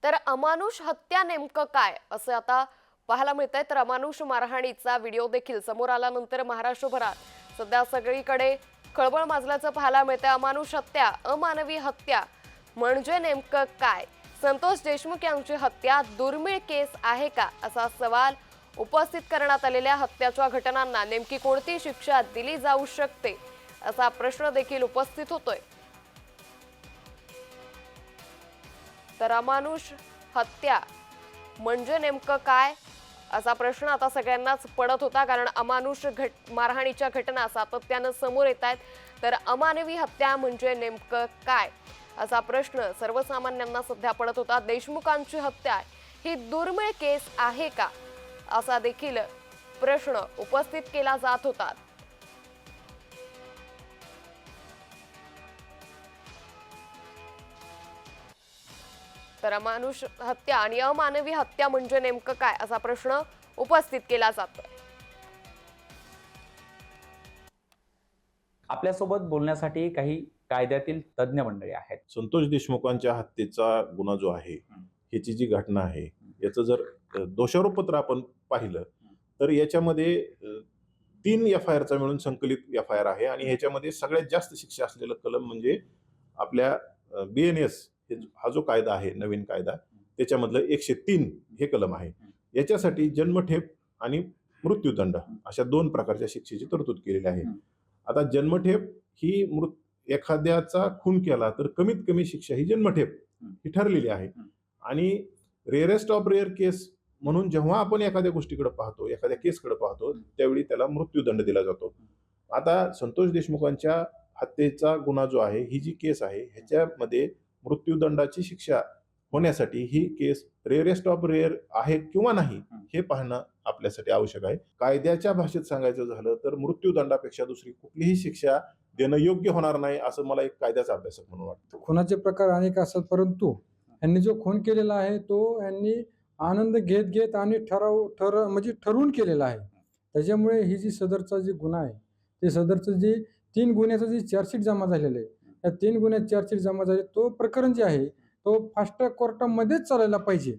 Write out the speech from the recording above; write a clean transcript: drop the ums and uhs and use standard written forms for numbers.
तर अमानुष हत्या नेमकं काय असं आता पाहायला मिळतंय। तर अमानुष मारहाणीचा व्हिडिओ देखील समोर आल्यानंतर महाराष्ट्रभरात सध्या सगळीकडे खळबळ माजल्याचं पाहायला मिळतंय। अमानुष हत्या, अमानवी हत्या म्हणजे नेमकं काय? संतोष देशमुख यांची हत्या दुर्मिळ केस आहे का असा सवाल उपस्थित करण्यात आलेल्या हत्याच्या घटनांना नेमकी कोणती शिक्षा दिली जाऊ शकते असा प्रश्न देखील उपस्थित होतोय। तर अमानुष हत्या म्हणजे नेमकं काय असा प्रश्न आता सगळ्यांनाच पडत होता, कारण अमानुष मारहाणीच्या घटना सातत्यानं समोर येत आहेत। तर अमानवी हत्या म्हणजे नेमकं काय असा प्रश्न सर्वसामान्यांना सध्या पडत होता। देशमुखांची हत्या ही दुर्मिळ केस आहे का असा देखील प्रश्न उपस्थित केला जात होता। तर अमानुष हत्या आणि अमानवी हत्या म्हणजे नेमकं काय असा प्रश्न उपस्थित केला जातोय। आपल्यासोबत बोलण्यासाठी काही कायद्यातील तज्ञ मंडळी आहेत। संतोष देशमुखांच्या हत्येचा गुन्हा जो आहे, ह्याची जी घटना आहे, याचं जर दोषारोपपत्र आपण पाहिलं तर याच्यामध्ये 3 FIRचा मिळून संकलित FIR आहे आणि ह्याच्यामध्ये सगळ्यात जास्त शिक्षा असलेलं कलम म्हणजे आपल्या BNS हा जो कायदा आहे, नवीन कायदा, त्याच्यामधलं 103 हे कलम आहे। याच्यासाठी जन्मठेप आणि मृत्यूदंड अशा 2 प्रकारच्या शिक्षेची तरतूद केलेली आहे। आता जन्मठेप ही एखाद्याचा खून केला तर कमीत कमी शिक्षा ही जन्मठेप ही ठरलेली आहे आणि रेअरेस्ट ऑफ रेअर केस म्हणून जेव्हा आपण एखाद्या गोष्टीकडे पाहतो, एखाद्या केसकडे पाहतो, त्यावेळी त्याला मृत्यूदंड दिला जातो। आता संतोष देशमुखांच्या हत्येचा गुन्हा जो आहे, ही जी केस आहे, ह्याच्यामध्ये मृत्यूदंडाची शिक्षा होण्यासाठी ही केस रेअरेस्ट ऑफ रेअर आहे किंवा नाही हे पाहणं आपल्यासाठी आवश्यक आहे। कायद्याच्या भाषेत सांगायचं झालं तर मृत्यूदंडापेक्षा दुसरी कुठलीही शिक्षा देणं योग्य होणार नाही असं मला एक कायद्याचा अभ्यासक म्हणून वाटतं। खुनाचे प्रकार अनेक असतात, परंतु यांनी जो खून केलेला आहे तो यांनी आनंद घेत घेत आणि ठरवून केलेला आहे। त्याच्यामुळे ही जी सदरचा जी गुन्हा आहे, ते सदरचं जे 3 गुन्ह्याचं जे चार्जशीट जमा झालेलं आहे, त्या 3 गुन्ह्यात चार्जशीट जमा झाले, तो प्रकरण जे आहे तो फास्ट ट्रॅक कोर्टामध्येच चालायला पाहिजे